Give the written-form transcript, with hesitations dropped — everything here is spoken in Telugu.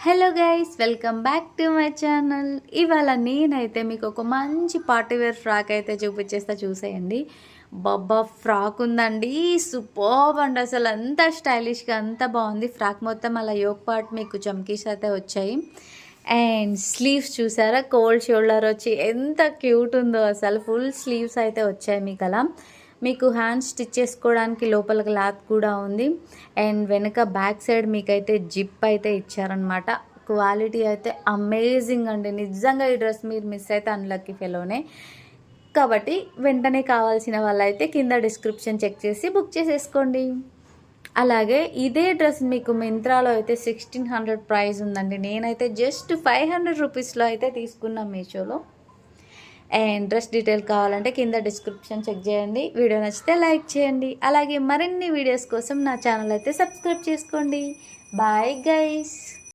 Hello guys, welcome back to my channel. ఇవాళ నేనైతే మీకు ఒక మంచి పార్టీవేర్ ఫ్రాక్ అయితే చూపించేస్తా, చూసేయండి. బాబా ఫ్రాక్ ఉందండి, సూపర్బ్ అండి. అసలు అంత స్టైలిష్గా అంత బాగుంది ఫ్రాక్. మొత్తం అలా యోక్ పార్ట్ మీకు చమ్కీస్ అయితే వచ్చాయి. అండ్ స్లీవ్స్ చూసారా, కోల్డ్ షోల్డర్ వచ్చి ఎంత క్యూట్ ఉందో. అసలు ఫుల్ స్లీవ్స్ అయితే వచ్చాయి మీకు అలా. మీకు హ్యాండ్ స్టిచ్ చేసుకోవడానికి లోపల క్లాత్ కూడా ఉంది. అండ్ వెనక బ్యాక్ సైడ్ మీకైతే జిప్ అయితే ఇచ్చారనమాట. క్వాలిటీ అయితే అమేజింగ్ అండి. నిజంగా ఈ డ్రెస్ మీరు మిస్ అయితే అన్లక్కీ ఫెలోనే. కాబట్టి వెంటనే కావాల్సిన వాళ్ళైతే కింద డిస్క్రిప్షన్ చెక్ చేసి బుక్ చేసేసుకోండి. అలాగే ఇదే డ్రెస్ మీకు మింత్రాలో అయితే 1600 ప్రైస్ ఉందండి. నేనైతే జస్ట్ 500 రూపీస్లో అయితే తీసుకున్నాను మీషోలో. అండ్ డ్రెస్ డీటెయిల్ కావాలంటే కింద డిస్క్రిప్షన్ చెక్ చేయండి. వీడియో నచ్చితే లైక్ చేయండి. అలాగే మరిన్ని వీడియోస్ కోసం నా ఛానల్ అయితే సబ్స్క్రైబ్ చేసుకోండి. Bye guys.